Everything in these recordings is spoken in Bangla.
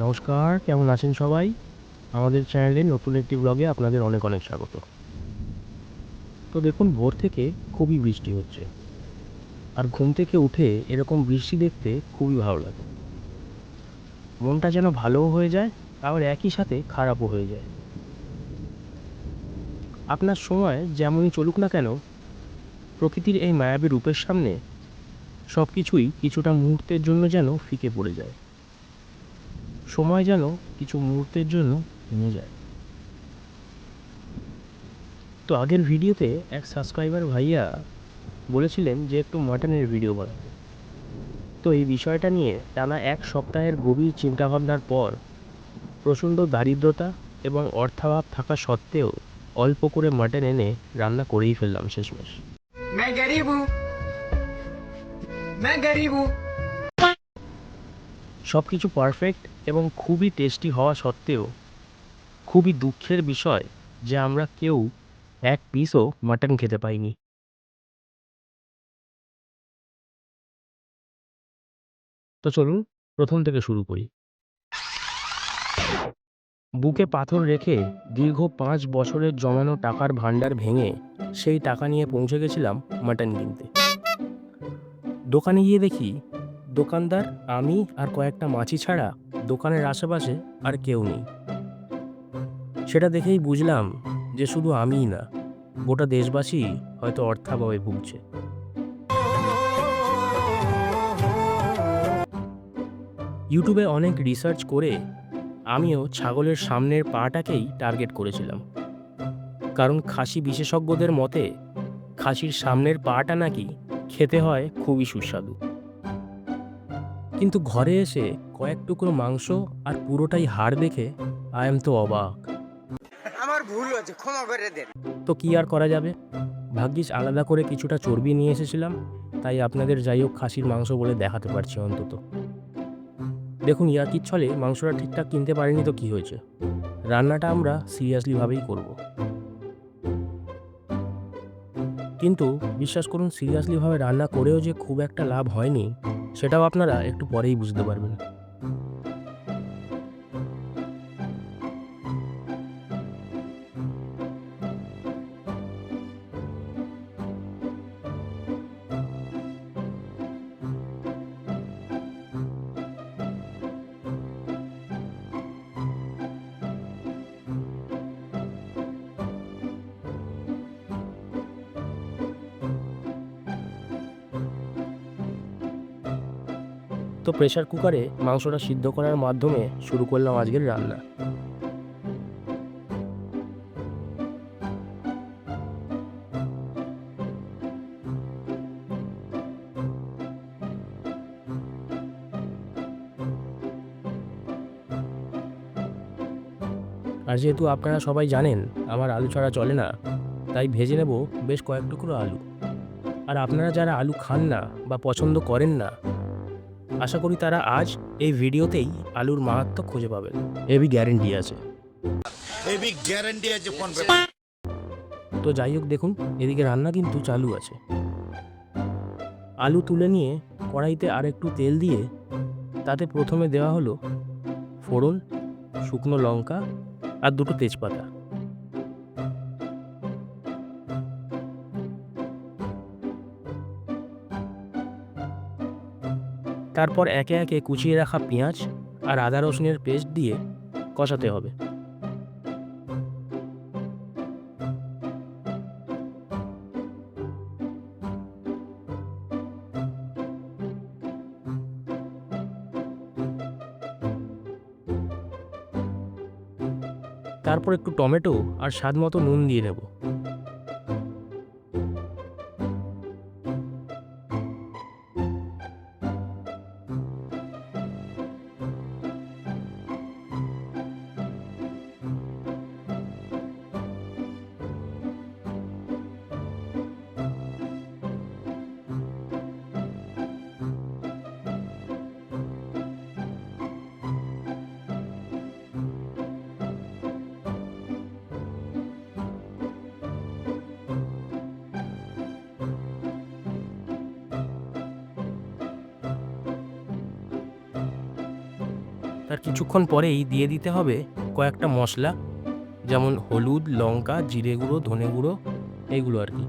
নমস্কার, কেমন আছেন সবাই? আমাদের চ্যানেলে নতুন একটি ব্লগে আপনাদের অনেক অনেক স্বাগত। তো দেখুন, ভোর থেকে খুবই বৃষ্টি হচ্ছে, আর ঘুম থেকে উঠে এরকম বৃষ্টি দেখতে খুবই ভালো লাগে। মনটা যেন ভালোও হয়ে যায়, আবার একই সাথে খারাপও হয়ে যায়। আপনার সময় যেমনই চলুক না কেন, প্রকৃতির এই মায়াবী রূপের সামনে সব কিছুই কিছুটা মুহূর্তের জন্য যেন ফিকে পড়ে যায়। সময় যেন কিছু মুহূর্তের জন্য থেমে যায়। তো আগের ভিডিওতে এক সাবস্ক্রাইবার ভাইয়া বলেছিলেন যে একটু মাটনের ভিডিও বানাতে। তো এই বিষয়টা নিয়ে টানা এক সপ্তাহের গভীর চিন্তাভাবনার পর প্রচণ্ড দারিদ্রতা এবং অর্থাভাব থাকা সত্ত্বেও অল্প করে মাটন এনে রান্না করেই ফেললাম শেষমেশ। সব কিছু পারফেক্ট এবং খুবই টেস্টি হওয়া সত্ত্বেও খুবই দুঃখের বিষয় যে আমরা কেউ এক পিসও মাটন খেতে পাইনি। তো চলুন প্রথম থেকে শুরু করি। বুকে পাথর রেখে দীর্ঘ 5 বছরের জমানো টাকার ভাণ্ডার ভেঙে সেই টাকা নিয়ে পৌঁছে গেছিলাম মাটন কিনতে। দোকানে গিয়ে দেখি দোকানদার, আমি আর কয়েকটা মাছি ছাড়া দোকানের আশেপাশে আর কেউ নেই। সেটা দেখেই বুঝলাম যে শুধু আমিই না, গোটা দেশবাসী হয়তো অর্থাভাবে ভুগছে। ইউটিউবে অনেক রিসার্চ করে আমিও ছাগলের সামনের পাটাকেই টার্গেট করেছিলাম, কারণ খাসি বিশেষজ্ঞদের মতে খাসির সামনের পাটা নাকি খেতে হয় খুবই সুস্বাদু। কিন্তু ঘরে এসে কয়েক টুকরো মাংস আর পুরোটাই হাড় দেখে আই এম তো অবাক। আমার ভুল হয়েছে, ক্ষমা করে দেন। তো কি আর করা যাবে, ভাগ্যিস আলাদা করে কিছুটা চর্বি নিয়ে এসেছিলাম, তাই আপনাদের যাই হোক খাসির মাংস বলে দেখাতে পারছি অন্তত। দেখুন, ইয়ার্কির ছলে মাংসটা ঠিকঠাক কিনতে পারিনি তো কি হয়েছে, রান্নাটা আমরা সিরিয়াসলিভাবেই করব। কিন্তু বিশ্বাস করুন, সিরিয়াসলিভাবে রান্না করেও যে খুব একটা লাভ হয়নি সেটাও আপনারা একটু পরেই বুঝতে পারবেন। তো প্রেসার কুকারে মাংসটা সিদ্ধ করার মাধ্যমে শুরু করলাম আজকের রান্না। আর যেহেতু আপনারা সবাই জানেন আমার আলু ছাড়া চলে না, তাই ভেজে নেব বেশ কয়েক টুকরো আলু। আর আপনারা যারা আলু খান না বা পছন্দ করেন না, আশা করি তারা আজ এই ভিডিওতেই আলুর মাহাত্ম্য খুঁজে পাবেন, এবি গ্যারেন্টি আছে। তো যাই হোক, দেখুন এদিকে রান্না কিন্তু চালু আছে। আলু তুলে নিয়ে কড়াইতে আর একটু তেল দিয়ে তাতে প্রথমে দেওয়া হলো ফোড়ন, শুকনো লঙ্কা আর দুটো তেজপাতা। তারপর একে একে কুচিয়ে রাখা পেঁয়াজ আর আদা রসুনের পেস্ট দিয়ে কষাতে হবে। তারপর একটু টমেটো আর স্বাদ মতো নুন দিয়ে নেব। তার কিছুক্ষণ পরেই দিয়ে দিতে হবে কয়েকটা মশলা, যেমন হলুদ, লঙ্কা, জিরে গুঁড়ো, ধনে গুঁড়ো, এইগুলো আর কি।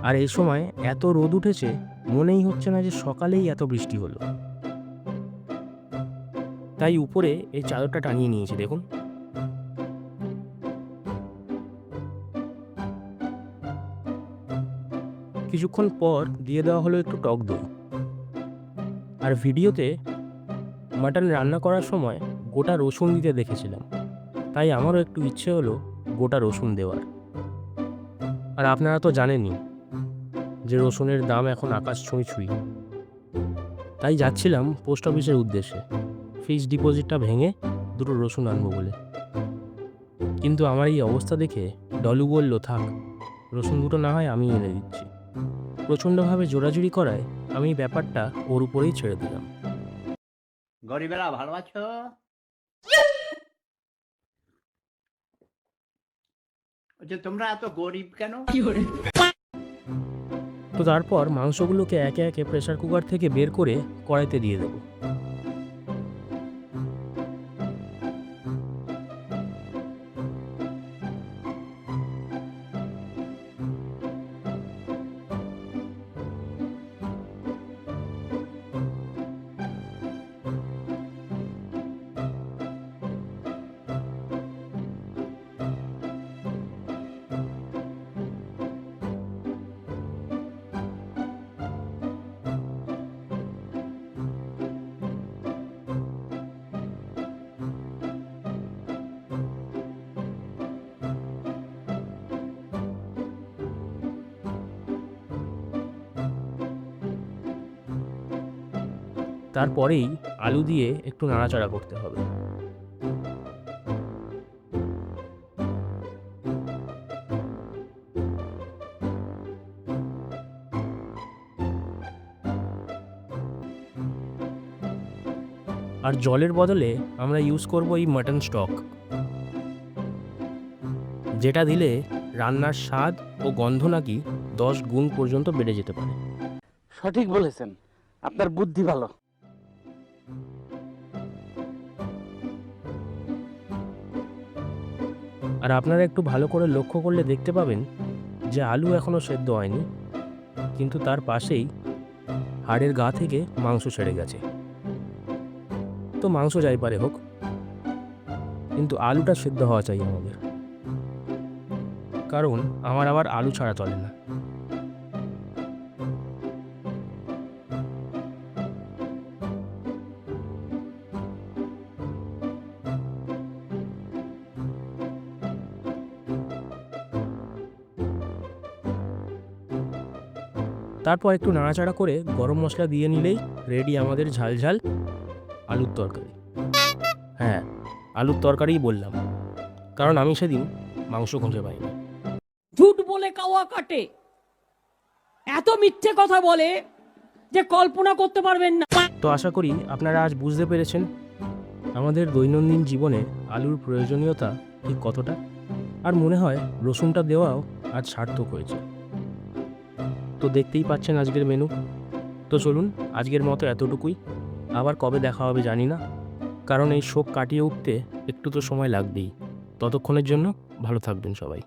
আর এই সময় এত রোদ উঠেছে, মনেই হচ্ছে না যে সকালেই এত বৃষ্টি হলো। তাই উপরে এই চাদরটা টানিয়ে নিয়েছি, দেখুন। কিছুক্ষণ পর দিয়ে দেওয়া হলো একটু টক দই। আর ভিডিওতে মাটন রান্না করার সময় গোটা রসুন দিতে দেখেছিলাম, তাই আমারও একটু ইচ্ছে হলো গোটা রসুন দেওয়ার। আর আপনারা তো জানেনই যে রসুনের দাম এখন আকাশ ছুঁই ছুঁই। তাই যাচ্ছিলাম পোস্ট অফিসের উদ্দেশ্যে ফিক্সড ডিপোজিটটা ভেঙে দুটো রসুন আনবো বলে। কিন্তু আমার এই অবস্থা দেখে ডলু বলল, থাক, রসুন দুটো না হয় আমি এনে দিচ্ছি। প্রচণ্ডভাবে জোরাজুরি করায় আমি ব্যাপারটা ওর উপরেই ছেড়ে দিলাম। গরিবেরা ভালো আছো? যে তোমরা এত গরিব কেন? তো তারপর মাংসগুলোকে একে একে প্রেসার কুকার থেকে বের করে কড়াইতে দিয়ে দেবো। তারপরেই আলু দিয়ে একটু নাড়াচাড়া করতে হবে। আর জলের বদলে আমরা ইউজ করব এই মাটন স্টক, যেটা দিলে রান্নার স্বাদ ও গন্ধ নাকি 10 গুণ পর্যন্ত বেড়ে যেতে পারে। সঠিক বলেছেন, আপনার বুদ্ধি ভালো। আর আপনারা একটু ভালো করে লক্ষ্য করলে দেখতে পাবেন যে আলু এখনও সেদ্ধ হয়নি, কিন্তু তার পাশেই হাড়ের গা থেকে মাংস ছেড়ে গেছে। তো মাংস যাই পারে হোক, কিন্তু আলুটা সেদ্ধ হওয়া চাই আমাদের, কারণ আমার আবার আলু ছাড়া চলে না। তারপর একটু নাড়াচাড়া করে গরম মশলা দিয়ে নিলেই রেডি আমাদের ঝাল ঝাল আলুর তরকারি। হ্যাঁ, আলুর তরকারিই বললাম, কারণ আমি সেদিন মাংস খুঁজে পাইনি। ঝুট বলে কাওয়া কাটে, এত মিথ্যে কথা বলে যে কল্পনা করতে পারবেন না। তো আশা করি আপনারা আজ বুঝতে পেরেছেন আমাদের দৈনন্দিন জীবনে আলুর প্রয়োজনীয়তা ঠিক কতটা। আর মনে হয় রসুনটা দেওয়াও আজ সার্থক হয়েছে। তো দেখতেই পাচ্ছেন আজকের মেনু। তো চলুন, আজকের মতো এতটুকুই। আবার কবে দেখা হবে জানি না, কারণ এই শোক কাটিয়ে উঠতে একটু তো সময় লাগবেই। ততক্ষণের জন্য ভালো থাকবেন সবাই।